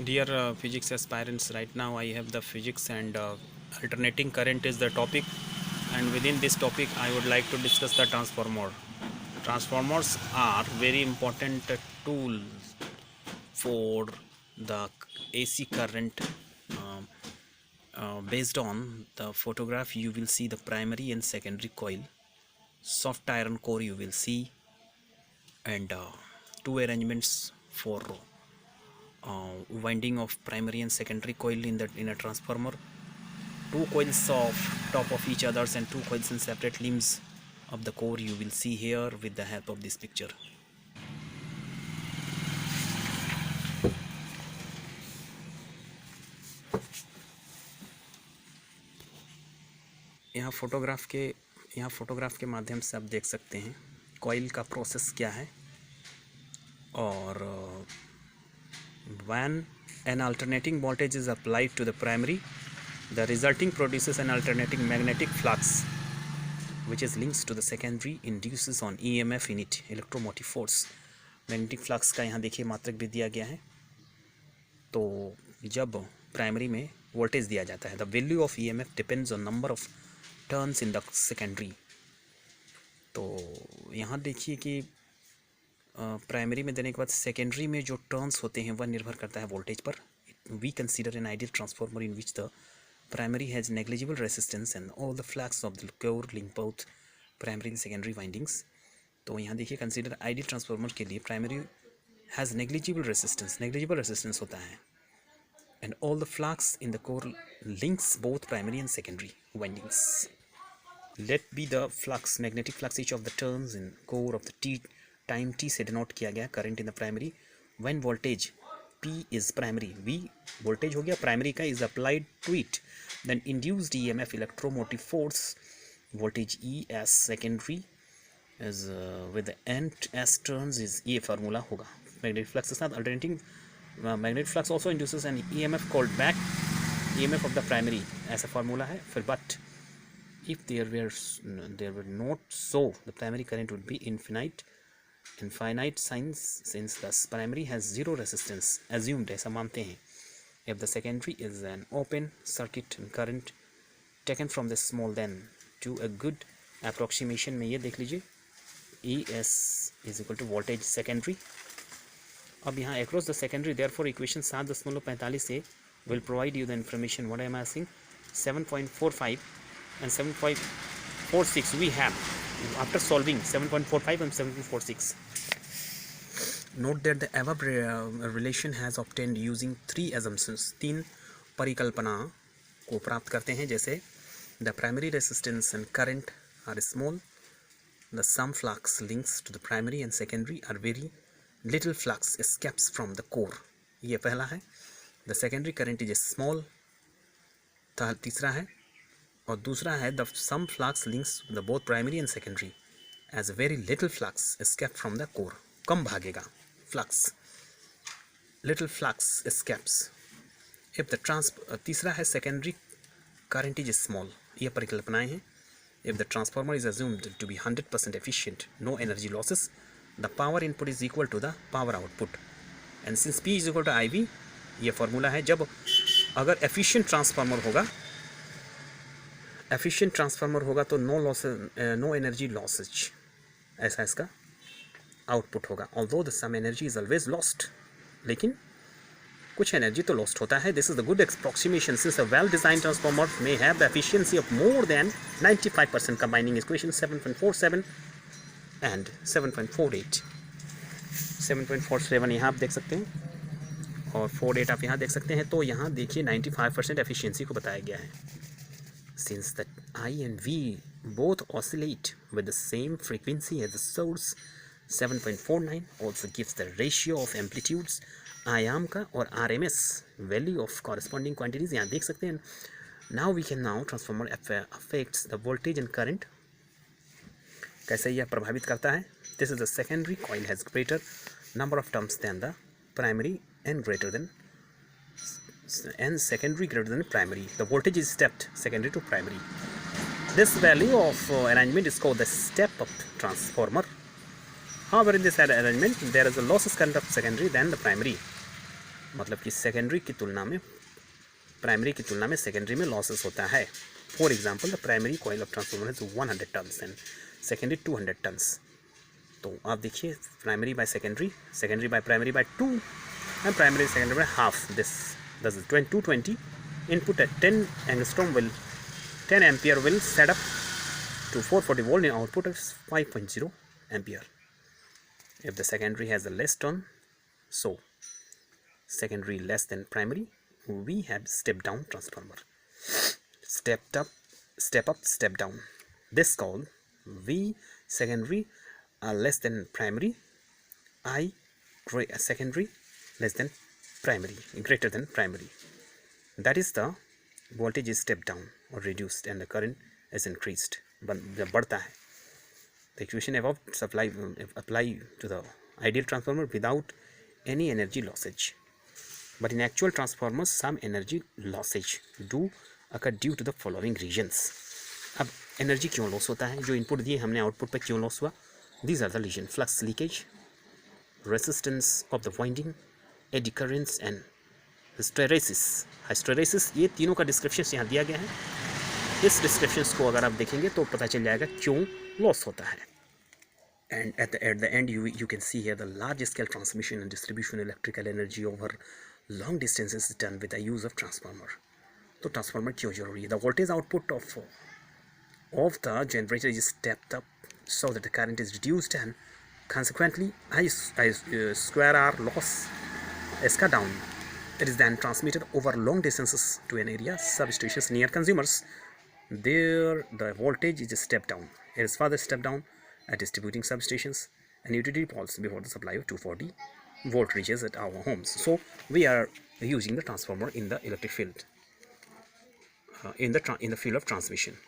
Dear physics aspirants, right now I have the physics and alternating current is the topic, and within this topic I would like to discuss the transformer. Transformers are very important tool for the AC current. um, Based on the photograph you will see the primary and secondary coil, soft iron core you will see, and two arrangements for winding of primary and secondary coil in a transformer. Two coils of top of each others and two coils in separate limbs of the core you will see here with the help of this picture. यहाँ photograph के माध्यम से आप देख सकते हैं coil का process क्या है, और when an alternating voltage is applied to the primary, the resulting produces an alternating magnetic flux which is links to the secondary, induces on EMF in it, electromotive force. Magnetic flux का यहाँ देखिए मात्रक भी दिया गया है। तो जब प्राइमरी में वोल्टेज दिया जाता है, the value of EMF depends on number of turns in the secondary. तो यहाँ देखिए कि प्राइमरी में देने के बाद सेकेंडरी में जो टर्न्स होते हैं वह निर्भर करता है वोल्टेज पर। We consider an ideal transformer in which the primary has negligible resistance and all the flux of the core link both primary and secondary windings. तो यहाँ देखिए कंसीडर आइडियल ट्रांसफार्मर के लिए प्राइमरी हैज़ नेग्लिजिबल रेसिस्टेंस होता है, and all the flux in the core links both primary and secondary windings. Let be the flux, magnetic flux, each of the turns in core of the t time t से denote किया गया current in the primary when voltage P is primary, V voltage हो गया primary का, is applied to it, then induced EMF electromotive force voltage E as secondary is with the n s turns is ये formula होगा magnetic flux के साथ। alternating magnetic flux also induces an EMF called back EMF of the primary, ऐसा formula है फिर। but if there were not so, the primary current would be infinite since the primary has zero resistance assumed, ऐसा मानते हैं। if the secondary is an open circuit and current taken from the small, then to a good approximation में ये देख लीजिए ES is equal to voltage secondary। अब यहाँ across the secondary, therefore equation 7.45 से will provide you the information what I am asking। 7.45 and 7.46 we have after solving 7.45 and 7.46. Note that the above relation has obtained using three assumptions, तीन परिकल्पना को प्राप्त करते हैं, जैसे the primary resistance and current are small, the sum flux links to the primary and secondary are very little flux escapes from the core, ये पहला है। the secondary current is small, तीसरा है, और दूसरा है the sum flux links the both primary and secondary as very little flux escape from the core, कम भागेगा flux, little flux escapes। if the तीसरा है secondary current is small, ये परिकल्पनाएं हैं। if the transformer is assumed to be 100% efficient, no energy losses, the power input is equal to the power output, and since P is equal to IV, ये formula है। जब अगर efficient transformer होगा तो no energy losses, ऐसा इसका output होगा। Although the some energy is always lost, लेकिन कुछ एनर्जी तो लॉस्ट होता है। This is the good approximation since a well design transformer may have the efficiency of more than 95%, combining equation 7.47 and 7.48। 7.47 यहाँ आप देख सकते हैं और 48 आप यहाँ देख सकते हैं। तो यहाँ देखिए 95% एफिशिएंसी को बताया गया है। Since the I and V both oscillate with the same frequency as the source, 7.49 also gives the ratio of amplitudes आयाम का और RMS value of corresponding quantities यहाँ देख सकते हैं। Now we can now transformer affects the voltage and current, कैसे यह प्रभावित करता है। This is the secondary coil has greater number of terms than the primary and secondary greater than primary. The voltage is stepped secondary to primary. This value of arrangement is called the step-up transformer. However, in this arrangement, there is a lossless current of secondary than the primary. मतलब कि secondary की तुलना में primary की तुलना में secondary में losses होता है. For example the primary coil of transformer is 100 turns and secondary 200 turns. तो आप देखिए primary by secondary, secondary by primary by 2 and primary secondary by half. This is 220 input at 10 angstrom will 10 ampere will set up to 440 volt in output is 5.0 ampere. If the secondary has a less turn, so secondary less than primary, we have step down transformer. Step up, step down. This called V secondary less than primary, I secondary less than primary, greater than primary. That is the voltage is stepped down or reduced and the current is increased. जब बढ़ता है. The equation above apply to the ideal transformer without any energy lossage. But in actual transformers, some energy lossage do occur due to the following reasons. अब energy क्यों loss होता है? जो input दिए हमने आउटपुट पर क्यों लॉस हुआ? These are the reasons: flux leakage, resistance of the winding, eddy currents and hysteresis. ये तीनों का डिस्क्रिप्शन यहाँ दिया गया है. इस डिस्क्रिप्शंस को अगर आप देखेंगे तो पता चल जाएगा क्यों लॉस होता है. And at the end you can see here the large scale transmission and distribution electrical energy over long distances done with the use of transformer. तो ट्रांसफार्मर क्यों जरूरी है? The voltage output of the generator is stepped up so that the current is reduced and consequently I square R loss is cut down. It is then transmitted over long distances to an area, substations near consumers. There the voltage is stepped down. It is further stepped down at distributing substations and utility poles before the supply of 240 volt reaches at our homes. So we are using the transformer in the electric field, in the field of transmission.